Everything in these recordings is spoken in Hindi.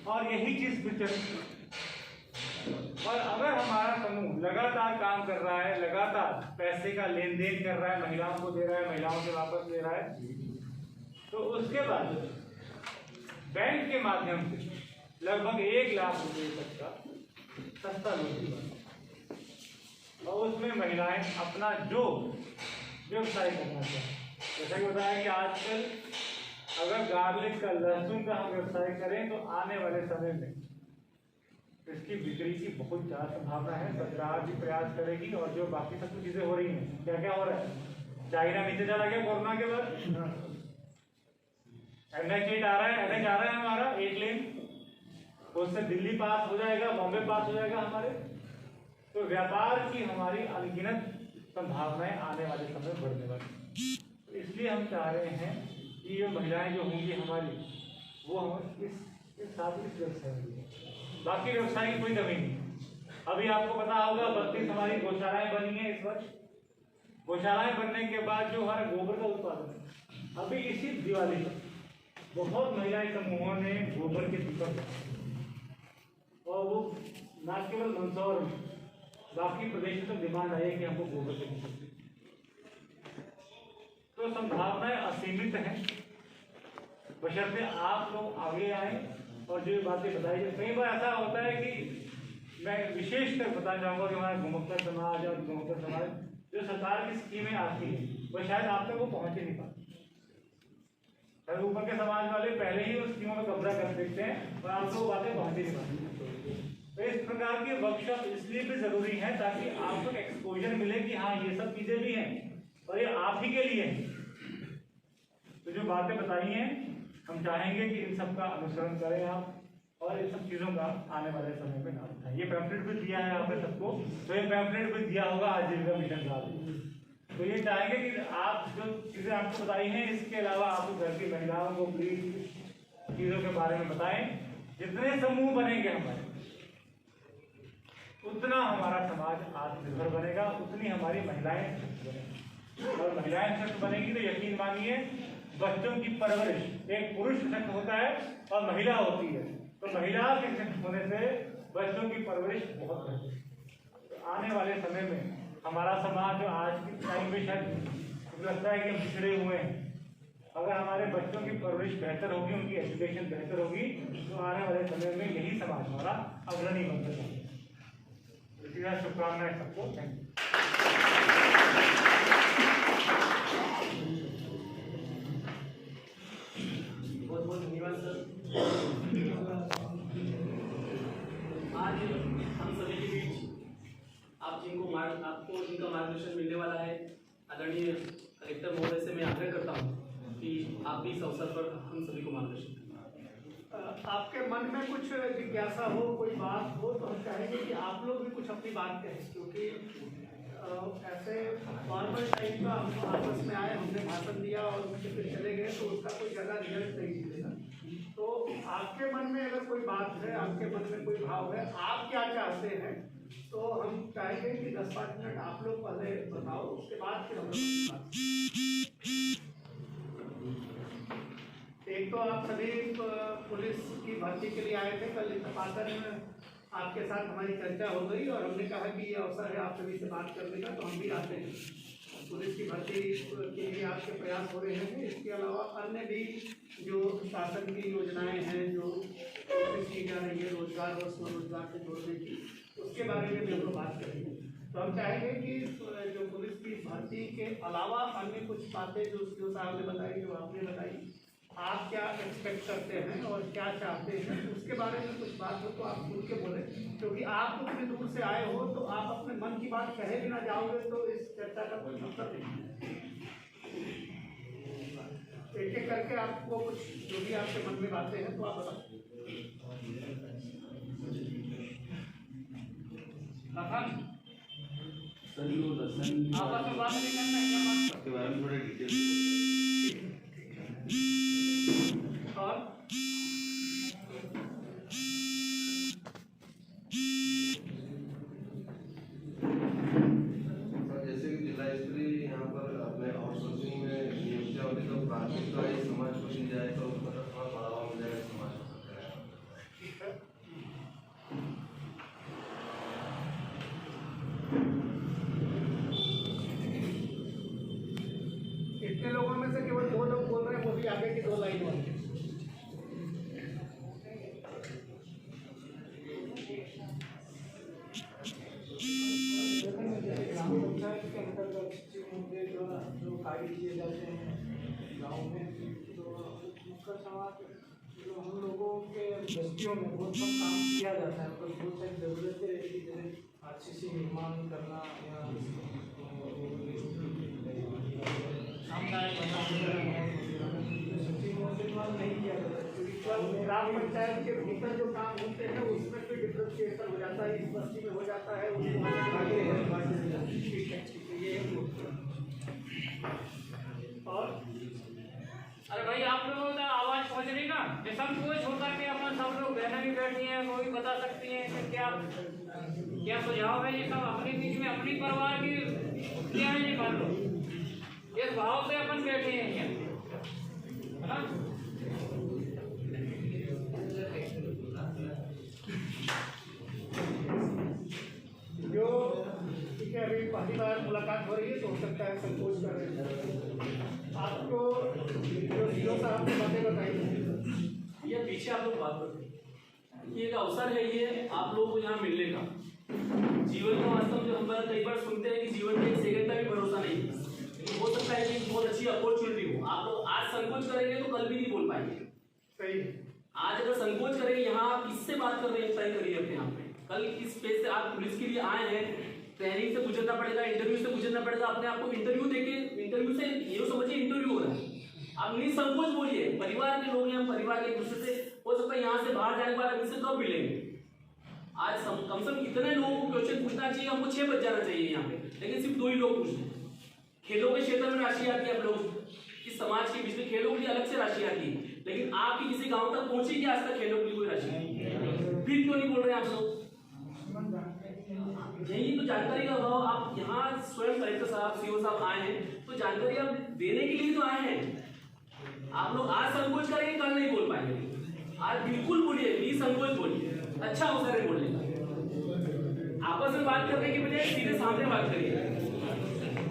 और यही चीज विचलित। और अगर हमारा समूह लगातार काम कर रहा है, लगातार पैसे का लेन देन कर रहा है, महिलाओं को दे रहा है, महिलाओं से वापस ले रहा है, तो उसके बाद बैंक के माध्यम से लगभग 1 लाख रुपए तक का सस्ता लोन, और उसमें महिलाएं अपना जो व्यवसाय करना चाहें। जैसा कि बताया कि आजकल अगर गार्लिक का, लहसुन का हम व्यवसाय करें तो आने वाले समय में इसकी बिक्री की बहुत ज़्यादा संभावना है। सरकार भी प्रयास करेगी, और जो बाकी सब चीज़ें हो रही हैं, क्या क्या हो रहा है, चाइना नीचे चला गया कोरोना के बाद, NH8 आ रहा है, NH आ रहा है हमारा 1 लेन, उससे दिल्ली पास हो जाएगा, बॉम्बे पास हो जाएगा हमारे। तो व्यापार की हमारी अनगिनत संभावनाएं आने वाले समय में बढ़ने वाली। तो इसलिए हम चाह रहे हैं कि ये महिलाएं जो होंगी हमारी, वो हम इस साथ इस व्यवसाय में, बाकी व्यवसाय की कोई कमी नहीं। अभी आपको पता होगा 32 हमारी गौशालाएं बनी हैं इस वर्ष। गौशालाएं बनने के बाद जो हमारा गोबर का उत्पादन है, अभी इसी दिवाली पर बहुत महिलाएं समूहों ने गोबर के दीपक बनाए, और वो न केवल मंदसौर में, बाकी प्रदेश में डिमांड आई है कि हमको गोबर के दीपक। तो संभावनाएं असीमित हैं, बशर्ते आप लोग आगे आए और जो बातें बताई जाए। कई बार ऐसा होता है कि मैं विशेषकर बताना चाहूँगा कि हमारा गोमुखता समाज और गोमुखता समाज जो सरकार की स्कीमें आती है, वो शायद आप तक वो पहुँच ही नहीं पाती। ऊपर के समाज वाले पहले ही उस स्कीमों में कब्जा कर देते हैं और आप लोग बातें पहुँच ही नहीं पाती। तो इस प्रकार की वर्कशॉप इसलिए भी जरूरी है ताकि आपको एक्सपोजर मिले कि हाँ ये सब चीज़ें भी हैं और ये आप ही के लिए हैं। तो जो बातें बताई हैं, हम चाहेंगे कि इन सब का अनुसरण करें आप, और इन सब चीज़ों का आने वाले समय में लाभ उठाएं। ये पैम्फलेट भी दिया है आपने सबको, तो ये पैम्फलेट भी दिया होगा आजीविका मिशन का। तो ये चाहेंगे कि आप जो चीज़ें आपको बताई हैं, इसके अलावा आप घर की महिलाओं को प्लीज चीज़ों के बारे में बताएं। जितने समूह बनेंगे हमारे, उतना हमारा समाज आत्मनिर्भर बनेगा, उतनी हमारी महिलाएं बनेंगी, और महिलाएं सशक्त बनेगी तो यकीन मानिए बच्चों की परवरिश एक पुरुष सशक्त होता है और महिला होती है, तो महिला के सशक्त होने से बच्चों की परवरिश बहुत बेहतर है। तो आने वाले समय में हमारा समाज जो आज के टाइम में शायद लगता है कि पिछड़े हुए हैं, अगर हमारे बच्चों की परवरिश बेहतर होगी, उनकी एजुकेशन बेहतर होगी, तो आने वाले समय में यही समाज हमारा अग्रणी बन सकता है। इसी तरह शुभकामनाएं सबको। Thank you. बहुत बहुत धन्यवाद सर। आज हम सभी के बीच आपको जिनका मार्गदर्शन मिलने वाला है, आदरणीय कलेक्टर महोदय से मैं आग्रह करता हूँ कि आप भी इस अवसर पर हम सभी को मार्गदर्शन करें। आपके मन में कुछ जिज्ञासा हो, कोई बात हो, तो हम चाहेंगे कि आप लोग भी कुछ अपनी बात कहें, क्योंकि ऐसे नॉर्मल टाइम का हम आपस में आए, हमने भाषण दिया और उनसे फिर चले गए, तो उसका कोई ज़्यादा रिजल्ट नहीं मिलेगा। तो आपके मन में अगर कोई बात है, आपके मन में कोई भाव है, आप क्या चाहते हैं, तो हम चाहेंगे कि 10-5 मिनट आप लोग पहले बताओ, उसके बाद फिर हम लोग। एक तो आप सभी पुलिस की भर्ती के लिए आए थे, कल इत्तेफाकन आपके साथ हमारी चर्चा हो गई और हमने कहा कि ये अवसर है आप सभी से बात करने का, तो हम भी आते हैं। पुलिस की भर्ती के लिए आपके प्रयास हो रहे हैं। इसके अलावा अन्य भी जो शासन की योजनाएं हैं, जो कोशिश की जा रही है रोजगार और स्वरोजगार से जोड़ने की, उसके बारे में भी हम लोग बात करेंगे। तो हम चाहेंगे कि जो पुलिस की भर्ती के अलावा अन्य कुछ बातें जो साहब ने बताई, जो आपने बताई, आप क्या एक्सपेक्ट करते हैं और क्या चाहते हैं, उसके बारे में कुछ बात हो तो आप खुल के बोलें, क्योंकि आप उतनी दूर से आए हो तो आप अपने मन की बात कहे भी ना जाओगे तो इस चर्चा का कोई मतलब नहीं। एक एक करके आपको कुछ जो भी आपके मन में बातें हैं तो आप बताओ। आपस में बात नहीं करना है, क्या बात में थोड़ा डिटेल और जैसे कि जिला स्तरीय यहाँ पर अपने आउटसोर्सिंग में नियुक्तियाँ होती है, तो प्राथमिकता इस समाज को दी जाए तो उसका थोड़ा बढ़ावा मिल जाएगा समाज को। बात जो हम लोगों के बस्तियों में बहुत सब काम किया जाता है, मतलब बहुत सारी ज़रूरतें रहती है, जैसे आरसीसी निर्माण करना या सामुदायिक निर्माण नहीं किया जाता है, क्योंकि ग्राम पंचायत के भीतर जो काम होते हैं उसमें कोई डिफ्रेंशिएशन हो जाता है, इस बस्ती में हो जाता है, उसको आगे ठीक है, ये और अरे भाई आप लोगों का आवाज पहुंच रही ना, ये सब कुछ होता कि अपन सब लोग बहना भी बैठी हैं, वो भी बता सकती हैं कि क्या क्या सुझाव है। ये सब अपने बीच में अपनी परिवार की क्या है निकाल लो, इस भाव से अपन बैठे हैं क्या, है ना? जो ठीक है, अभी पहली बार मुलाकात हो रही है तो हो सकता है संकोच कर रहे हैं। आपको जो सीओ साहब ने बातें बताई, ये पीछे आप लोग बात करते हैं, ये एक अवसर है ये आप लोगों को यहाँ मिलने का। जीवन का वास्तव में हम कई बार सुनते हैं कि जीवन में एक सेकंड का भी भरोसा नहीं, लेकिन हो सकता है कि बहुत अच्छी अपॉर्चुनिटी हो। आप लोग आज संकोच करेंगे तो कल भी नहीं बोल पाएंगे। सही, आज अगर संकोच करेंगे, यहाँ आप किससे बात कर रहे हैं तय करिए अपने आप में। कल किस पेज से आप पुलिस के लिए आए हैं, ट्रेनिंग से गुजरना पड़ेगा, इंटरव्यू से गुजरना पड़ेगा, अपने आप को इंटरव्यू देके, इंटरव्यू से ये समझिए इंटरव्यू हो रहा है। आप निसंकोच बोलिए, परिवार के लोग हैं, हम परिवार के एक दूसरे से हो सकता है यहाँ से बाहर जाने के बाद इनसे कब मिलेंगे। आज कम से कम इतने लोगों को क्वेश्चन पूछना चाहिए, हमको 6 बज जाना चाहिए यहाँ पे, लेकिन सिर्फ 2 ही लोग पूछ रहे हैं। खेलों के क्षेत्र में राशि आती है, आप लोग इस समाज के बीच में खेलों के लिए अलग से राशि आती है, लेकिन आपकी किसी गांव तक पहुंची कि आज तक खेलों के लिए कोई राशि नहीं? फिर क्यों नहीं बोल रहे आप लोग? यही तो जानकारी का अभाव। आप यहाँ स्वयं कलेक्टर साहब, सीओ साहब आए हैं तो जानकारी आप देने के लिए तो आए हैं। आप लोग आज संकोच करेंगे, कल नहीं बोल पाएंगे। आज बिल्कुल बोलिए, निसंकोच बोलिए, अच्छा अवसर है बोलने का। आपस में बात करने की बजाय सीधे सामने बात करिए।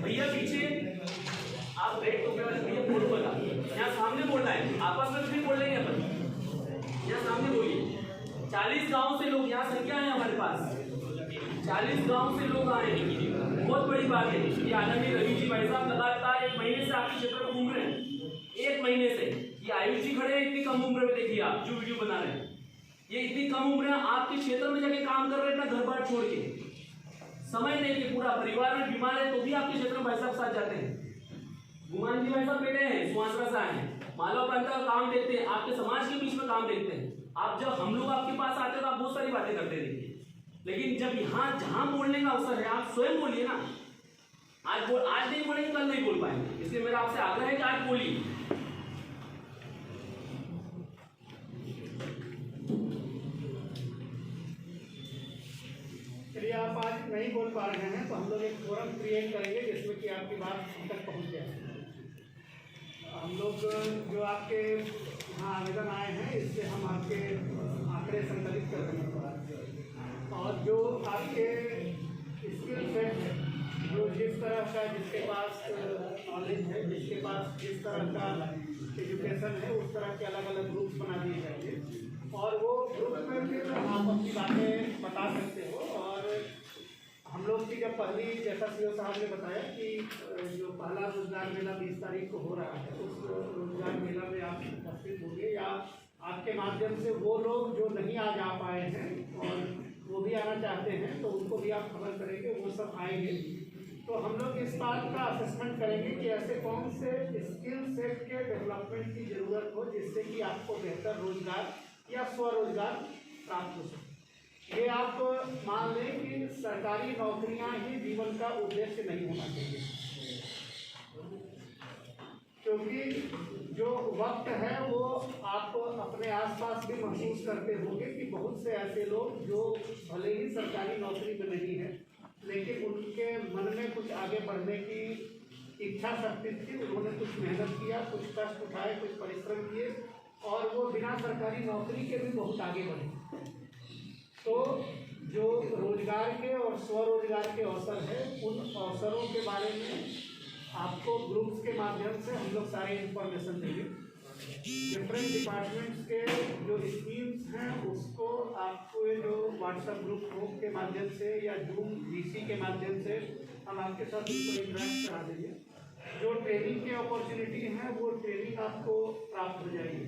भैया पीछे आप बैठ तो भैया बोलो, बता यहाँ सामने बोलना है, आपस में फिर बोल लेंगे अपन। यहाँ सामने बोलिए। 40 गांव से लोग, यहाँ संख्या है हमारे पास, 40 गांव से लोग आए हैं। बहुत बड़ी बात है कि आदरणीय रवि जी भाई साहब लगातार 1 महीने से आपके क्षेत्र में घूम रहे हैं। 1 महीने से ये आयुष जी खड़े हैं, इतनी कम उम्र में, देखिए आप जो वीडियो बना रहे हैं, ये इतनी कम उम्र है, आपके क्षेत्र में जाके काम कर रहे हैं, अपना घर बार छोड़ के, समय नहीं के पूरा परिवार में बीमार है तो भी आपके क्षेत्र में भाई साहब साथ जाते हैं। गुमान जी भाई साहब बेटे हैं, सुहासरा से आए हैं, मालवा प्रांत का काम देखते हैं, आपके समाज के बीच में काम देखते हैं। आप जब हम लोग आपके पास आते हैं तो आप बहुत सारी बातें करते देखिए, लेकिन जब यहाँ जहां बोलने का अवसर है आप स्वयं बोलिए ना। आज नहीं बोलेंगे, कल नहीं बोल पाएंगे, इसलिए मेरा आपसे आग्रह है कि आज बोलिए। चलिए, आप आज नहीं बोल पा रहे हैं तो हम लोग एक फोरम क्रिएट करेंगे जिसमें कि आपकी बात हम तक पहुँच जाए। हम लोग जो आपके यहाँ आवेदन आए हैं, इससे हम आपके आंकड़े संकलित कर रहे हैं, और जो आपके स्किल सेट है, जो जिस तरह का जिसके पास नॉलेज है, जिसके पास जिस तरह का एजुकेशन है, उस तरह के अलग अलग ग्रुप्स बना दिए जाएंगे, और वो ग्रुप में फिर आप अपनी बातें बता सकते हो। और हम लोग की जब पहली, जैसा सीओ साहब ने बताया कि जो पहला रोजगार मेला 20 तारीख को हो रहा है, उस रोजगार मेला में आप उपस्थित होंगे, या आपके माध्यम से वो लोग जो नहीं आज आ पाए हैं और वो भी आना चाहते हैं तो उनको भी आप खबर करेंगे, वो सब आएंगे। तो हम लोग इस बात का असेसमेंट करेंगे कि ऐसे कौन से स्किल सेट के डेवलपमेंट की ज़रूरत हो जिससे कि आपको बेहतर रोजगार या स्वरोजगार प्राप्त हो सके। ये आप मान लें कि सरकारी नौकरियां ही जीवन का उद्देश्य नहीं होना चाहिए, क्योंकि जो वक्त है वो आप अपने आसपास भी महसूस करते होंगे कि बहुत से ऐसे लोग जो भले ही सरकारी नौकरी में नहीं है, लेकिन उनके मन में कुछ आगे बढ़ने की इच्छा शक्ति थी, उन्होंने कुछ मेहनत किया, कुछ कष्ट उठाए, कुछ परिश्रम किए, और वो बिना सरकारी नौकरी के भी बहुत आगे बढ़े। तो जो रोजगार के और स्वरोजगार के अवसर है, उन अवसरों के बारे में आपको ग्रुप्स के माध्यम से हम लोग सारे इंफॉर्मेशन देंगे। डिफरेंट डिपार्टमेंट्स के जो स्कीम्स हैं उसको आपको जो व्हाट्सएप ग्रुप के माध्यम से या जूम वीसी के माध्यम से हम आपके साथ उसको इंटरेक्ट करा देंगे। जो ट्रेनिंग की अपॉर्चुनिटी है वो ट्रेनिंग आपको प्राप्त हो जाएगी।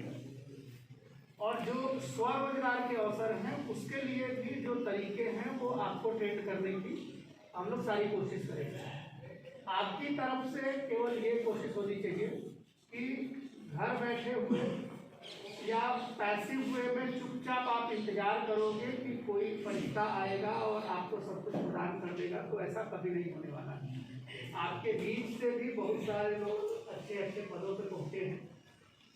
स्वरोजगार के अवसर हैं उसके लिए भी जो तरीके हैं वो आपको ट्रेंड करने की हम लोग सारी कोशिश करेंगे। आपकी तरफ से केवल ये कोशिश होनी चाहिए कि घर बैठे हुए या पैसिव वे में चुपचाप आप इंतजार करोगे कि कोई फरिश्ता आएगा और आपको सब कुछ प्रदान कर देगा, तो ऐसा कभी नहीं होने वाला है। आपके बीच से भी बहुत सारे लोग अच्छे अच्छे पदों पर पहुँचे हैं,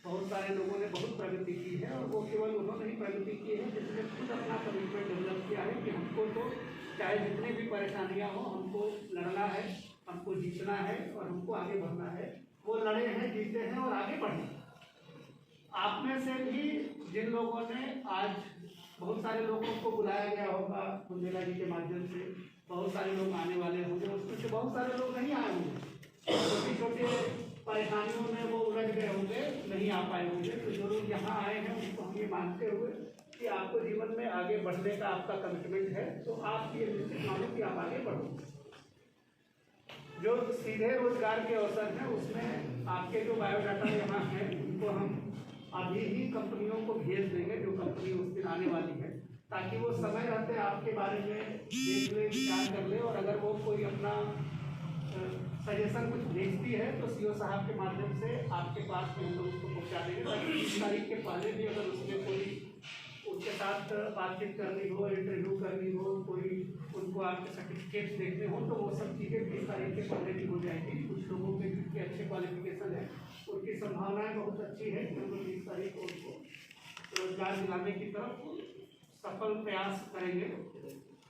बहुत सारे लोगों ने बहुत प्रगति की है, और वो केवल उन्होंने ही प्रगति की है जिसने खुद अपना कमिटमेंट डेवलप किया है कि हमको तो चाहे जितनी भी परेशानियां हो हमको लड़ना है, हमको जीतना है और हमको आगे बढ़ना है। वो लड़े हैं, जीते हैं और आगे बढ़े। आप में से भी जिन लोगों ने आज बहुत सारे लोगों को बुलाया गया होगा बुंदेला जी के माध्यम से, बहुत सारे लोग आने वाले होंगे, उसमें से बहुत सारे लोग नहीं आए होंगे, छोटी छोटे परेशानियों में वो उलझ गए होंगे, नहीं आ पाए होंगे। तो जो लोग यहाँ आए हैं उनको हम ये मानते हुए कि आपको जीवन में आगे बढ़ने का आपका कमिटमेंट है, तो आप ये निश्चित मानो कि आप आगे बढ़ो। जो सीधे रोजगार के अवसर हैं उसमें आपके जो बायोडाटा यहाँ हैं उनको हम अभी ही कंपनियों को भेज देंगे, जो कंपनी उस दिन आने वाली है, ताकि वो समय रहते आपके बारे में देख ले, विचार कर ले, और अगर वो कोई अपना सजेशन कुछ भेजती है तो सीओ साहब के माध्यम से आपके पास में हम लोग उसको पहुँचा देंगे, ताकि 30 तारीख के पहले भी अगर उसमें कोई उसके साथ बातचीत करनी हो, इंटरव्यू करनी हो, कोई उनको आपके सर्टिफिकेट्स देखने हो, तो वो सब चीज़ें 30 तारीख के पहले भी हो जाएगी। कुछ लोगों के जिनके अच्छे क्वालिफिकेशन है उनकी संभावनाएं बहुत अच्छी है कि हम लोग 30 तारीख को उनको रोजगार दिलाने की तरफ सफल प्रयास करेंगे।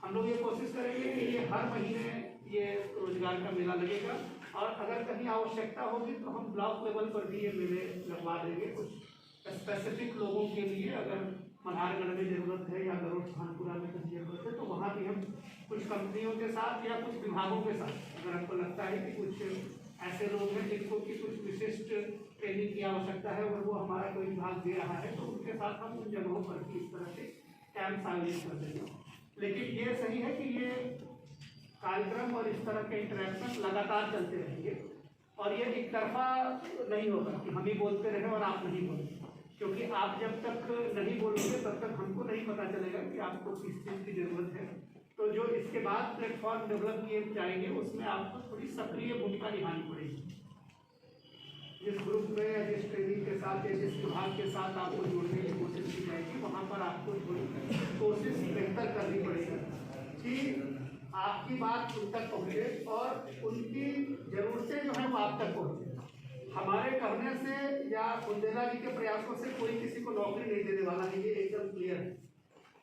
हम लोग ये कोशिश करेंगे कि ये हर महीने ये रोजगार का मेला लगेगा, और अगर कहीं आवश्यकता होगी तो हम ब्लॉक लेवल पर भी ये मेले लगवा देंगे कुछ स्पेसिफिक लोगों के लिए। अगर मल्हारगढ़ में ज़रूरत है या गरुड़ खानपुरा में कहीं ज़रूरत है तो वहाँ भी हम कुछ कंपनियों के साथ या कुछ विभागों के साथ, अगर हमको लगता है कि कुछ ऐसे लोग हैं जिनको कि कुछ विशिष्ट ट्रेनिंग की आवश्यकता है और वो हमारा कोई विभाग दे रहा है, तो उनके साथ हम उन जगहों पर भी इस तरह के कैंप आयोजित कर देंगे। लेकिन ये सही है कि ये कार्यक्रम और इस तरह के इंटरेक्शन लगातार चलते रहेंगे, और ये एक तरफा नहीं होगा कि हम ही बोलते रहें और आप नहीं बोलें, क्योंकि आप जब तक नहीं बोलोगे तब तक हमको नहीं पता चलेगा कि आपको किस चीज़ की ज़रूरत है। तो जो इसके बाद प्लेटफॉर्म डेवलप किए जाएंगे उसमें आपको थोड़ी सक्रिय भूमिका निभानी पड़ेगी। जिस ग्रुप में या जिस ट्रेनिंग के साथ या जिस विभाग के साथ आपको जोड़ने की कोशिश की जाएगी वहाँ पर आपको थोड़ी कोशिश बेहतर करनी पड़ेगी कि आपकी बात उन तक पहुँचे और उनकी ज़रूरतें जो है वो आप तक पहुँचे। हमारे करने से या बुंदेला जी के प्रयासों से कोई किसी को नौकरी नहीं देने वाला है, ये एकदम क्लियर है।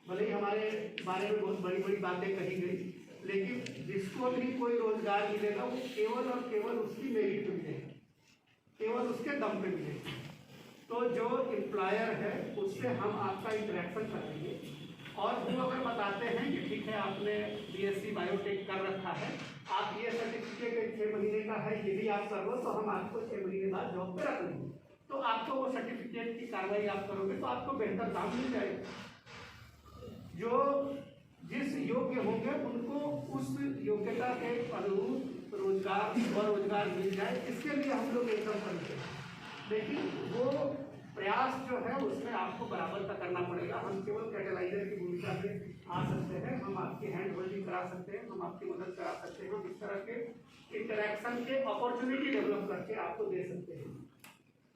भले ही हमारे बारे में बहुत बड़ी बड़ी बातें कही गई, लेकिन जिसको भी कोई रोजगार मिलेगा वो केवल और केवल उसकी मेरिट पे मिलेगा, केवल उसके दम पे मिलेगा। तो जो एम्प्लॉयर है उससे हम आपका इंटरेक्शन करेंगे, और वो अगर बताते हैं कि ठीक है आपने BSc बायोटेक कर रखा है, आप ये सर्टिफिकेट 6 महीने का है, ये भी आप कर लो, तो हम आपको 6 महीने बाद जॉब पे रख लेंगे। तो आपको वो सर्टिफिकेट की कार्रवाई आप करोगे तो आपको बेहतर दाम मिल जाएगा। जो जिस योग्य होंगे उनको उस योग्यता के अनुरूप रोजगार स्वरोजगार मिल जाए, इसके लिए हम लोग एकदम करते हैं। लेकिन वो प्रयास जो है उसमें आपको बराबर का करना पड़ेगा। हम केवल कैटेलाइजर की भूमिका में आ सकते हैं, हम आपकी हैंड होल्डिंग करा सकते हैं, हम आपकी मदद करा सकते हैं, हम इस तरह के इंटरेक्शन के अपॉर्चुनिटी डेवलप करके आपको दे सकते हैं।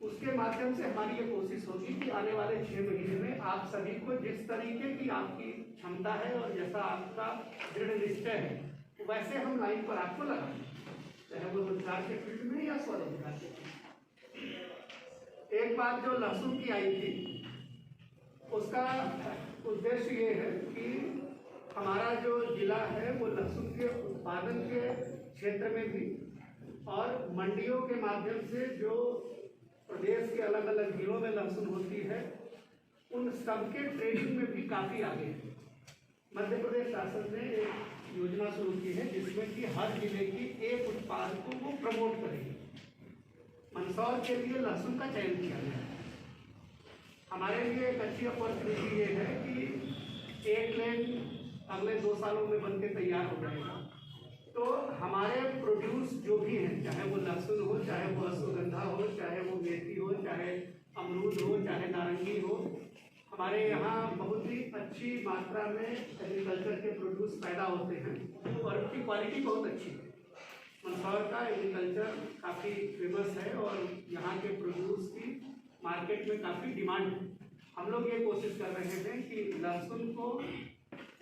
उसके माध्यम से हमारी ये कोशिश होगी कि आने वाले 6 महीने में आप सभी को जिस तरीके की आपकी क्षमता है और जैसा आपका दृढ़ निश्चय है वैसे हम लाइन पर आपको लगाएं, चाहे वो रोजगार के फील्ड में या स्वरोजगार के फील्ड। एक बात जो लहसुन की आई थी उसका उद्देश्य ये है कि हमारा जो जिला है वो लहसुन के उत्पादन के क्षेत्र में भी और मंडियों के माध्यम से जो प्रदेश के अलग अलग जिलों में लहसुन होती है उन सबके ट्रेडिंग में भी काफ़ी आगे है। मध्य प्रदेश शासन ने एक योजना शुरू की है जिसमें कि हर जिले की एक उत्पाद को वो प्रमोट करेगी। मंदसौर के लिए लहसुन का चयन किया गया है। हमारे लिए एक अच्छी अपॉर्चुनिटी ये है कि एक लेन अगले 2 सालों में बनके तैयार हो जाएगा। तो हमारे प्रोड्यूस जो भी हैं, चाहे वो लहसुन हो, चाहे वो अश्वगंधा हो, चाहे वो मेथी हो, चाहे अमरूद हो, चाहे नारंगी हो, हमारे यहाँ बहुत ही अच्छी मात्रा में एग्रीकल्चर के प्रोड्यूस पैदा होते हैं और उनकी क्वालिटी बहुत अच्छी है। मंदसौर का एग्रीकल्चर काफ़ी फेमस है और यहाँ के प्रोड्यूस की मार्केट में काफ़ी डिमांड है। हम लोग ये कोशिश कर रहे हैं कि लहसुन को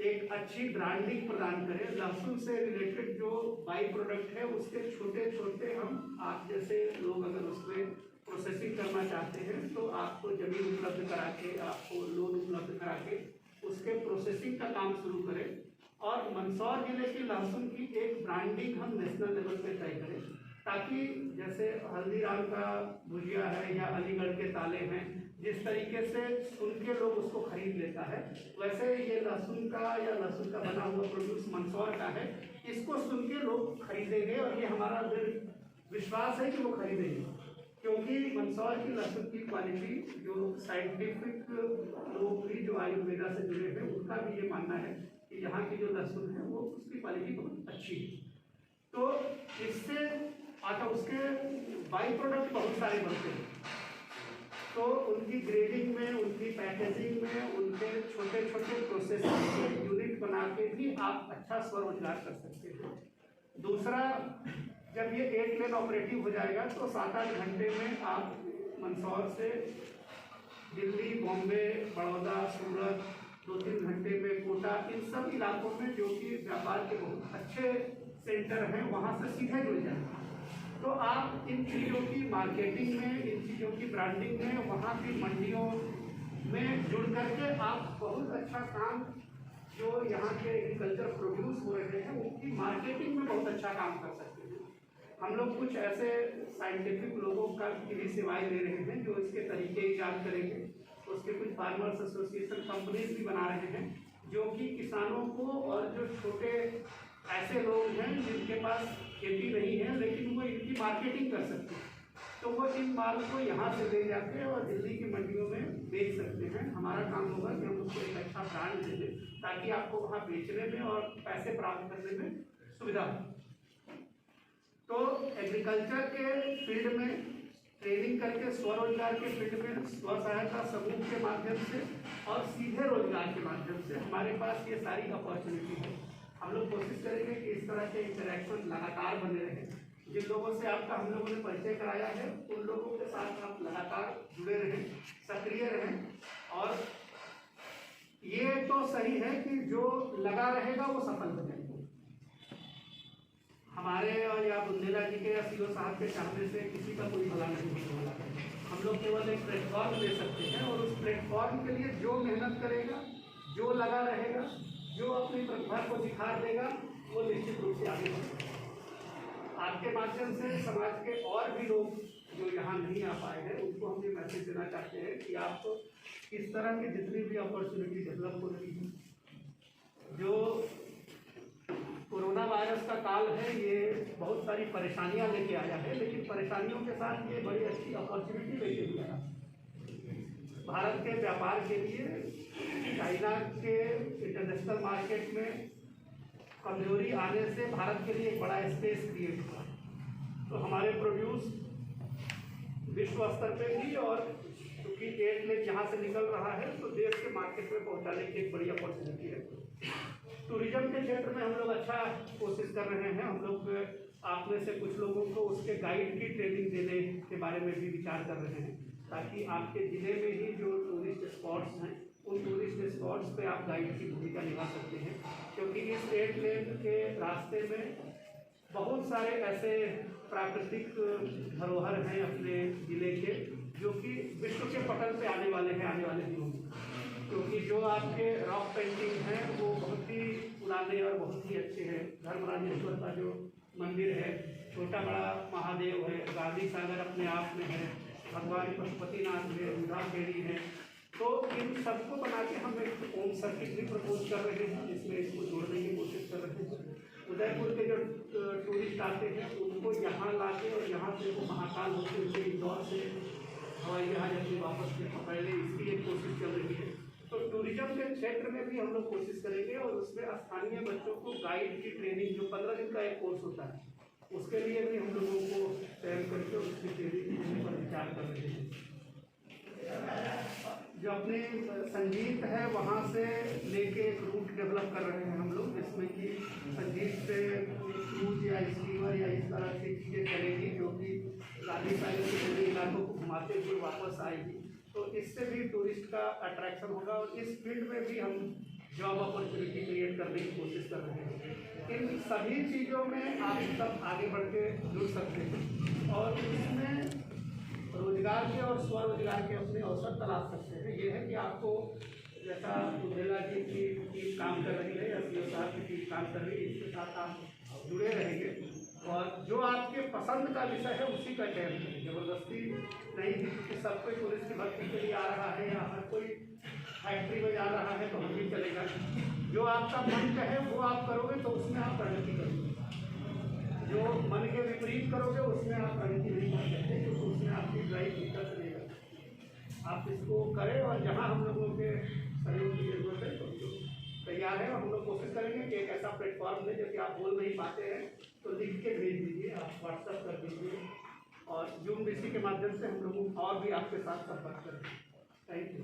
एक अच्छी ब्रांडिंग प्रदान करें। लहसुन से रिलेटेड जो बाई प्रोडक्ट है उसके छोटे छोटे हम आप जैसे लोग अगर उसमें प्रोसेसिंग करना चाहते हैं तो आपको जमीन उपलब्ध करा के, आपको लोन उपलब्ध करा के उसके प्रोसेसिंग का काम शुरू करें और मंदसौर जिले की लहसुन की एक ब्रांडिंग हम नेशनल लेवल पे तय करें, ताकि जैसे हल्दीराम का भुजिया है या अलीगढ़ के ताले हैं, जिस तरीके से सुन के लोग उसको खरीद लेता है, वैसे ये लहसुन का या लहसुन का बना हुआ प्रोड्यूस मंदसौर का है, इसको सुन के लोग खरीदेंगे और ये हमारा दृढ़ विश्वास है कि वो खरीदेंगे, क्योंकि मंदसौर की लहसुन की क्वालिटी जो साइंटिफिक लोग भी जो आयुर्वेदा से जुड़े हैं उनका भी ये मानना है कि यहाँ की जो लहसुन है वो उसकी क्वालिटी बहुत अच्छी है। तो इससे आता उसके बाई प्रोडक्ट बहुत सारे बनते हैं, तो उनकी ग्रेडिंग में, उनकी पैकेजिंग में, उनके छोटे छोटे प्रोसेसिंग यूनिट बना के भी आप अच्छा स्वरोजगार कर सकते हैं। दूसरा, जब ये 8 लेन ऑपरेटिव हो जाएगा तो 7-8 घंटे में आप मंदसौर से दिल्ली, बॉम्बे, बड़ौदा, सूरत, 2-3 घंटे में कोटा, इन सब इलाकों में जो कि व्यापार के बहुत अच्छे सेंटर हैं वहाँ से सीधे जुड़ जाएंगे। तो आप इन चीज़ों की मार्केटिंग में, इन चीज़ों की ब्रांडिंग में, वहाँ की मंडियों में जुड़ करके आप बहुत अच्छा काम जो यहाँ के एग्रीकल्चर प्रोड्यूस हो रहे हैं उनकी मार्केटिंग में बहुत अच्छा काम कर सकते हैं। हम लोग कुछ ऐसे साइंटिफिक लोगों का की भी सेवाएं दे रहे हैं जो इसके तरीके ईजाद करेंगे। उसके कुछ फार्मर्स एसोसिएशन कंपनीज भी बना रहे हैं जो कि किसानों को और जो छोटे ऐसे लोग हैं जिनके पास खेती नहीं है लेकिन वो इनकी मार्केटिंग कर सकते हैं, तो वो इन माल को यहाँ से ले जाके और दिल्ली की मंडियों में बेच सकते हैं। हमारा काम होगा कि हम उसको एक अच्छा ब्रांड दे दें ताकि आपको वहाँ बेचने में और पैसे प्राप्त करने में सुविधा हो। तो एग्रीकल्चर के फील्ड में ट्रेनिंग करके स्वरोजगार के फील्ड में स्व सहायता समूह के माध्यम से और सीधे रोजगार के माध्यम से हमारे पास ये सारी अपॉर्चुनिटी है। हम लोग कोशिश करेंगे कि इस तरह के इंटरेक्शन लगातार बने रहे। जिन लोगों से आपका हम लोगों ने परिचय कराया है उन लोगों के साथ आप लगातार जुड़े रहें, सक्रिय रहें और ये तो सही है कि जो लगा रहेगा वो सफल बनेगा। हमारे और या बुंदेला जी के या सीओ साहब के चाहने से किसी का कोई भला नहीं होने वाला है। हम लोग केवल एक प्लेटफॉर्म दे सकते हैं और उस प्लेटफॉर्म के लिए जो मेहनत करेगा, जो लगा रहेगा, जो अपनी प्रतिभा को दिखा देगा वो निश्चित रूप से आगे बढ़ेगा। आपके माध्यम से समाज के और भी लोग जो यहाँ नहीं आ पाए हैं उनको हम ये मैसेज देना चाहते हैं कि आप इस तरह की जितनी भी अपॉर्चुनिटी डेवलप हो रही है, जो कोरोना वायरस का काल है ये बहुत सारी परेशानियां लेके आया है, लेकिन परेशानियों के साथ ये बड़ी अच्छी अपॉर्चुनिटी लेके भी आया। भारत के व्यापार के लिए चाइना के इंटरनेशनल मार्केट में कमजोरी आने से भारत के लिए एक बड़ा स्पेस क्रिएट हुआ। तो हमारे प्रोड्यूस विश्व स्तर पे भी और क्योंकि 8 लेन यहाँ से निकल रहा है तो देश के मार्केट में पहुँचाने की एक बड़ी अपॉर्चुनिटी है। टूरिज्म के क्षेत्र में हम लोग अच्छा कोशिश कर रहे हैं। हम लोग आप में से कुछ लोगों को उसके गाइड की ट्रेनिंग देने के बारे में भी विचार कर रहे हैं ताकि आपके ज़िले में ही जो टूरिस्ट स्पॉट्स हैं उन टूरिस्ट स्पॉट्स पे आप गाइड की भूमिका निभा सकते हैं, क्योंकि इस 8 लेन के रास्ते में बहुत सारे ऐसे प्राकृतिक धरोहर हैं अपने ज़िले के जो कि विश्व के पटल पे आने वाले हैं आने वाले दिनों में। क्योंकि जो आपके रॉक पेंटिंग हैं वो बहुत ही पुराने और बहुत ही अच्छे हैं। धर्मराजेश्वर का जो मंदिर है, छोटा बड़ा महादेव है, गांधी सागर अपने आप में है, भगवान पशुपतिनाथ है, बुधा खेड़ी है। तो इन सबको बना के हम एक ओम सर्किट भी प्रपोज कर रहे हैं जिसमें इसको जोड़ने की कोशिश कर रहे हैं। उदयपुर के जो टूरिस्ट आते हैं उनको यहाँ ला के और यहाँ से वो महाकाल होते हुए इंदौर से हवाई जहाज अपने वापस पहले इसकी एक कोशिश चल रही है। तो टूरिज्म के क्षेत्र में भी हम लोग कोशिश करेंगे और उसमें स्थानीय बच्चों को गाइड की ट्रेनिंग जो 15 दिन का एक कोर्स होता है उसके लिए भी हम लोगों को तैयार करके उसकी ट्रेनिंग देने पर विचार कर रहे हैं। जो अपने संगीत है वहाँ से लेके एक रूट डेवलप कर रहे हैं हम लोग, जिसमें कि संगीत से क्रूज या स्टीमर या इस तरह की चीज़ें चलेगी जो कि गांधी सागर के सभी इलाकों को घुमाते हुए वापस आएगी। तो इससे भी टूरिस्ट का अट्रैक्शन होगा और इस फील्ड में भी हम जॉब अपॉर्चुनिटी क्रिएट करने की कोशिश कर रहे हैं। इन सभी चीज़ों में आप सब आगे बढ़ के जुड़ सकते हैं और इसमें रोजगार के और स्वरोजगार के अपने अवसर तलाश सकते हैं। ये है कि आपको जैसा बुंदेला जी की टीम काम कर रही है या सी साहब की टीम काम कर रही है, इसके साथ आप जुड़े रहेंगे और जो आपके पसंद का विषय है उसी का चयन करें। जबरदस्ती नहीं कि सब कोई पुलिस की भर्ती के लिए आ रहा है या हर कोई फैक्ट्री में जा रहा है तो हम भी चलेगा। जो आपका मन का है वो आप करोगे तो उसमें आप प्रगति करोगे, जो मन के विपरीत करोगे उसमें आप प्रगति नहीं कर सकते, क्योंकि उसमें आपकी ड्राइव दिक्कत रहेगा। आप इसको करें और जहाँ हम लोगों के सहयोग की जरूरत है तो हम लोग तैयार हैं। हम लोग कोशिश करेंगे कि एक ऐसा प्लेटफॉर्म है जो कि आप बोल नहीं पाते हैं तो लिख के भेज दीजिए, आप व्हाट्सएप कर दीजिए और जूम बीसी के माध्यम से हम लोग और भी आपके साथ संपर्क करेंगे। Thank you.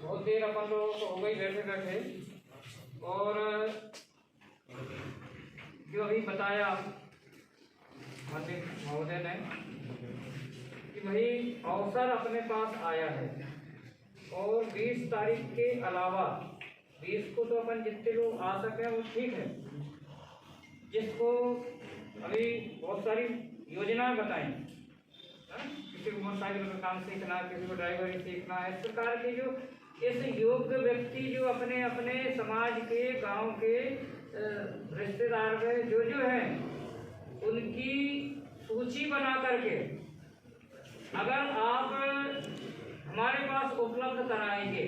बहुत देर अपन लोगों को हो गई बैठे बैठे, और जो अभी बताया मंत्री महोदय ने कि भाई अवसर अपने पास आया है और 20 तारीख के अलावा 20 को तो अपन जितने लोग आ सके वो ठीक है। जिसको अभी बहुत सारी योजनाएं बताई, किसी को मोटरसाइकिल का काम सीखना है, किसी को ड्राइवरी सीखना है, इस प्रकार के जो इस योग्य व्यक्ति जो अपने अपने समाज के गांव के रिश्तेदार में जो हैं उनकी सूची बना करके अगर आप हमारे पास उपलब्ध कराएंगे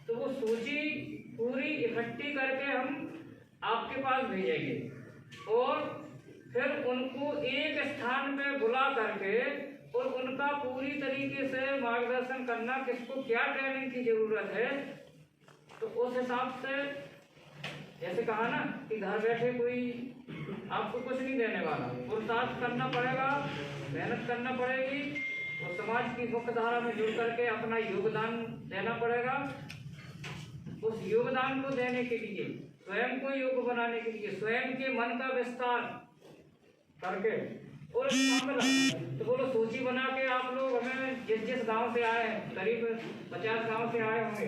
तो वो सूची पूरी इकट्ठी करके हम आपके पास भेजेंगे और फिर उनको एक स्थान पे बुला करके और उनका पूरी तरीके से मार्गदर्शन करना, किसको क्या ट्रेनिंग की जरूरत है। तो उस हिसाब से जैसे कहा ना कि घर बैठे कोई आपको कुछ नहीं देने वाला, पुरुषार्थ करना पड़ेगा, मेहनत करना पड़ेगी और समाज की मुख्य धारा में जुड़ करके अपना योगदान देना पड़ेगा। उस योगदान को देने के लिए, स्वयं को योग बनाने के लिए, स्वयं के मन का विस्तार करके और तो बोलो सूची बना के आप लोग हमें जिस गांव से आए हैं, करीब 50 गांव से आए होंगे,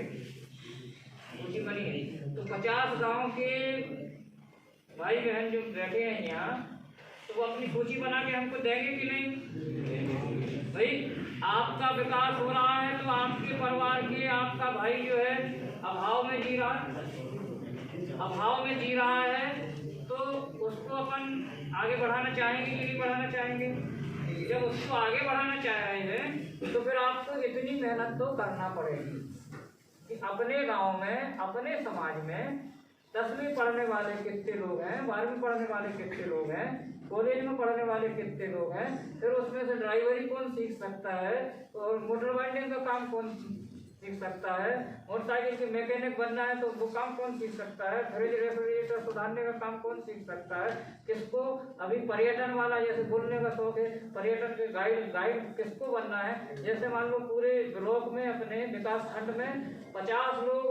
सूची बनी है तो 50 गांव के भाई बहन जो बैठे हैं यहाँ, तो वो अपनी सूची बना के हमको देंगे कि नहीं। भाई आपका विकास हो रहा है तो आपके परिवार के आपका भाई जो है अभाव में जी रहा है तो उसको अपन आगे बढ़ाना चाहेंगे कि नहीं बढ़ाना चाहेंगे। जब उसको आगे बढ़ाना चाह रहे हैं तो फिर आपको इतनी मेहनत तो करना पड़ेगी कि अपने गांव में, अपने समाज में 10वीं पढ़ने वाले कितने लोग हैं, 12वीं पढ़ने वाले कितने लोग हैं, कॉलेज में पढ़ने वाले कितने लोग हैं, फिर उसमें से ड्राइवरी कौन सीख सकता है और मोटर बाइंडिंग का काम कौन सीख सकता है, मोटरसाइकिल के मैकेनिक बनना है तो वो काम कौन सीख सकता है, फ्रिज रेफ्रिजरेटर सुधारने का काम कौन सीख सकता है, किसको अभी पर्यटन वाला जैसे बोलने का शौक है, पर्यटन के गाइड किसको बनना है। जैसे मान लो पूरे ब्लॉक में अपने विकास खंड में 50 लोग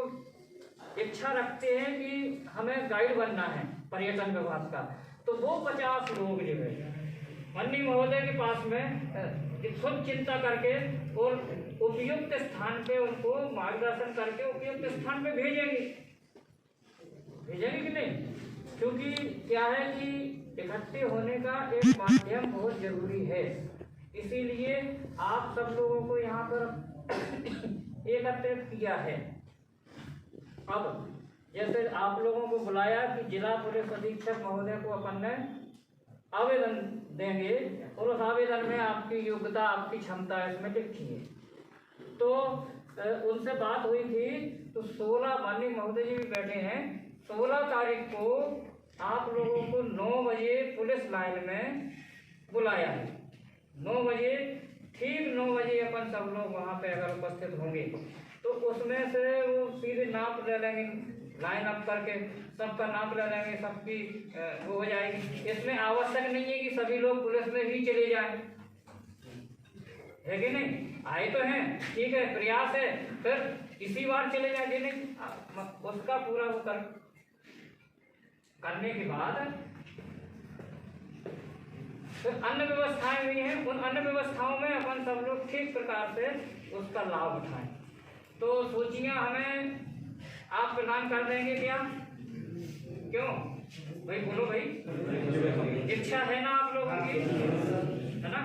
इच्छा रखते हैं कि हमें गाइड बनना है पर्यटन विभाग का, तो वो 50 लोग जो है मन्नी महोदय के पास में खुद चिंता करके और उपयुक्त स्थान पे उनको मार्गदर्शन करके उपयुक्त स्थान पे भेजेंगे कि नहीं। क्योंकि क्या है कि इकट्ठे होने का एक माध्यम बहुत जरूरी है, इसीलिए आप सब लोगों को यहाँ पर एकत्रित किया है। अब जैसे आप लोगों को बुलाया कि जिला पुलिस अधीक्षक महोदय को अपन ने आवेदन देंगे और उस आवेदन में आपकी योग्यता, आपकी क्षमता इसमें लिखी है। तो उनसे बात हुई थी तो 16 माननीय महोदय जी भी बैठे हैं, 16 तारीख को आप लोगों को 9 बजे पुलिस लाइन में बुलाया है। 9 बजे, ठीक 9 बजे अपन सब लोग वहाँ पे अगर उपस्थित होंगे तो उसमें से वो सीधे नाप ले लेंगे लाइन अप करके सबका नाम ले लेंगे, सबकी वो हो जाएगी। इसमें आवश्यक नहीं है कि सभी लोग पुलिस में ही चले जाएं, है कि नहीं? आए तो हैं, ठीक है, प्रयास है, फिर इसी बार चले जाए नहीं, उसका पूरा वो करने के बाद फिर अन्य व्यवस्थाएं भी हैं, उन अन्य व्यवस्थाओं में अपन सब लोग ठीक प्रकार से उसका लाभ उठाएं। तो सूचियां हमें आप प्रदान कर देंगे क्या? क्यों भाई, बोलो भाई, इच्छा है ना आप लोगों की, है ना?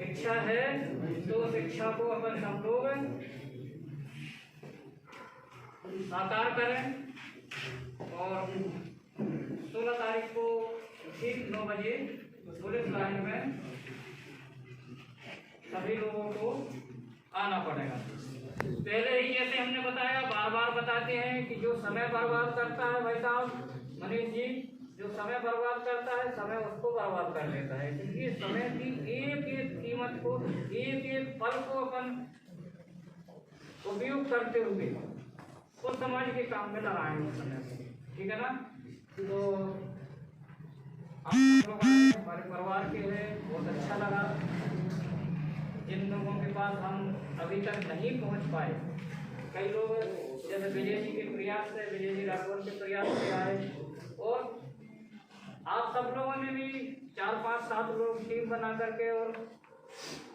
इच्छा है तो उस इच्छा को अपन सब लोग साकार करें और 16 तारीख को ठीक 9 बजे पुलिस लाइन में सभी लोगों को आना पड़ेगा। पहले ही जैसे हमने बताया, बार बार बताते हैं कि जो समय बर्बाद करता है भाई साहब मनीष जी, जो समय बर्बाद करता है समय उसको बर्बाद कर देता है। क्योंकि समय की एक एक कीमत को, एक एक पल को अपन उपयोग करते हुए उस समाज के काम में लगाएं उस समय को, ठीक है ना? तो आप सब लोग हमारे परिवार के हैं, बहुत अच्छा लगा। जिन लोगों के पास हम अभी तक नहीं पहुंच पाए, कई लोग जैसे विजय जी के प्रयास से, विजय जी राघवन के प्रयास से आए, और आप सब लोगों ने भी 4, 5, 7 लोग टीम बना करके और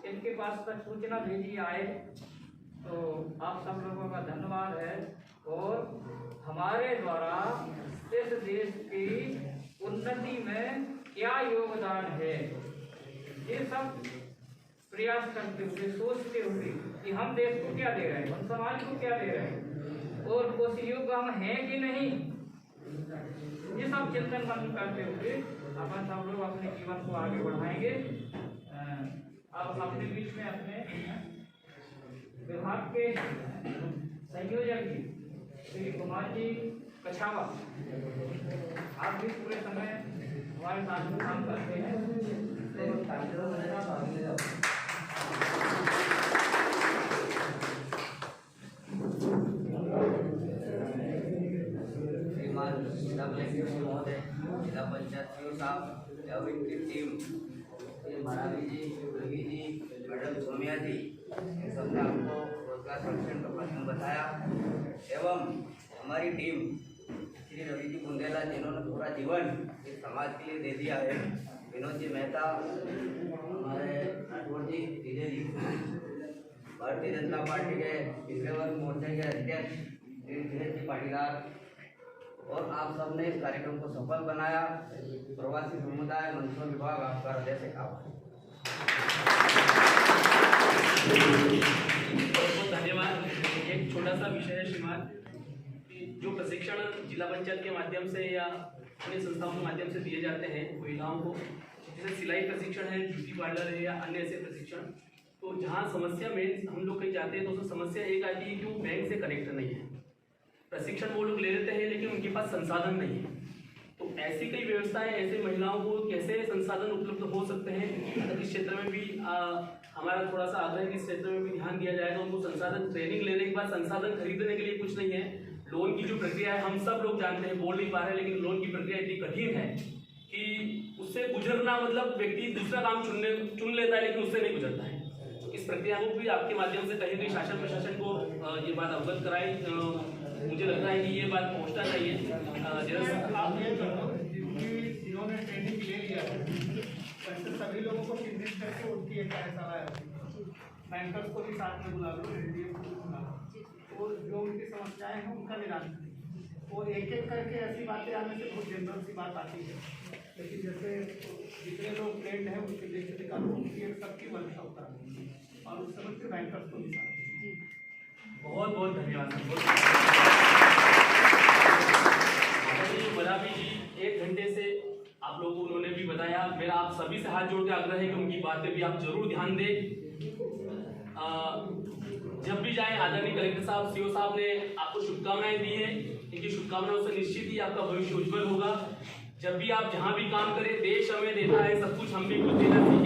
इनके पास तक सूचना भेजी आए। तो आप सब लोगों का धन्यवाद है। और हमारे द्वारा इस देश की उन्नति में क्या योगदान है, ये सब प्रयास करते हुए, सोचते हुए कि हम देश को क्या दे रहे हैं, हम समाज को क्या दे रहे हैं और उस युग हम हैं कि नहीं, ये सब चिंतन मन करते हुए अपन सब लोग अपने जीवन को आगे बढ़ाएंगे। अब अपने बीच में अपने विभाग के संयोजक जी श्री कुमार जी कछावा, आप भी पूरे समय हमारे साथ में काम करते हैं। श्रीमान जिला कलेक्टर महोदय, जिला पंचायत साहब और इनकी टीम, महारानी जी, रवि जी, मैडम सोमिया जी, इन सबने आपको रोजगार संरक्षण का प्रश्न बताया। एवं हमारी टीम श्री रवि जी बुंदेला, जिन्होंने पूरा जीवन इस समाज के लिए दे दिया है, विनोद जी मेहता, हमारे राठौर जी, विजय जी, भारतीय जनता पार्टी के पिछले वर्ग मोर्चे के अध्यक्ष श्री दिनेश जी पाटीदार, और आप सबने इस कार्यक्रम को सफल बनाया। प्रवासी समुदाय मंत्रियों विभाग, आपका हृदय से आभार। बहुत धन्यवाद। एक छोटा सा विषय है श्रीमान, जो प्रशिक्षण जिला पंचायत के माध्यम से या अन्य संस्थाओं के माध्यम से दिए जाते हैं महिलाओं को, जैसे सिलाई प्रशिक्षण है, ब्यूटी पार्लर है या अन्य ऐसे प्रशिक्षण, तो जहाँ समस्या में हम लोग कहीं जाते हैं तो समस्या एक आती है कि वो बैंक से कनेक्ट नहीं है। प्रशिक्षण वो लोग ले लेते हैं लेकिन उनके पास संसाधन नहीं है। तो ऐसी कई व्यवस्थाएं, ऐसे महिलाओं को कैसे संसाधन उपलब्ध हो सकते हैं, अगर इस क्षेत्र में भी हमारा थोड़ा सा आग्रह है कि इस क्षेत्र में भी ध्यान दिया जाएगा। उनको संसाधन, ट्रेनिंग लेने के बाद संसाधन खरीदने के लिए कुछ नहीं है। लोन की जो प्रक्रिया है हम सब लोग जानते हैं, बोल नहीं पा रहे, लेकिन लोन की प्रक्रिया इतनी कठिन है कि उससे गुजरना मतलब व्यक्ति दूसरा काम चुन लेता है लेकिन उससे नहीं गुजरता है। इस प्रक्रिया को भी आपके माध्यम से कहीं भी शासन प्रशासन को ये बात अवगत कराई। मुझे लगता है कि ये बात पहुंचना चाहिए। जिन्होंने ट्रेनिंग ले लिया है वैसे सभी लोगों को चिन्हित करके उनकी एक कार्यशाला है, बैंकर्स को भी साथ में बुला लो, एनडीए को भी बुला लो, और जो उनकी समस्याएं हैं उनका निदान करें। वो एक एक करके ऐसी बातें आने से बहुत जनरल सी बात आती है, लेकिन जैसे जितने लोग ट्रेंड हैं उसके देख के निकालो, उनकी एक सबकी वर्कशॉप करानी और उस समय फिर बैंकर्स को भी साथ। बहुत बहुत धन्यवाद। मलावी जी 1 घंटे से आप लोगों को उन्होंने भी बताया। मेरा आप सभी से हाथ जोड़ के आग्रह है कि उनकी बातें भी आप जरूर ध्यान दें। जब भी जाएं, आदरणीय कलेक्टर साहब, सीओ साहब ने आपको शुभकामनाएं दी है। इनकी शुभकामनाओं से निश्चित ही आपका भविष्य उज्जवल होगा। जब भी आप जहां भी काम करें, देश हमें देता है सब कुछ, हम भी कुछ देना चाहिए।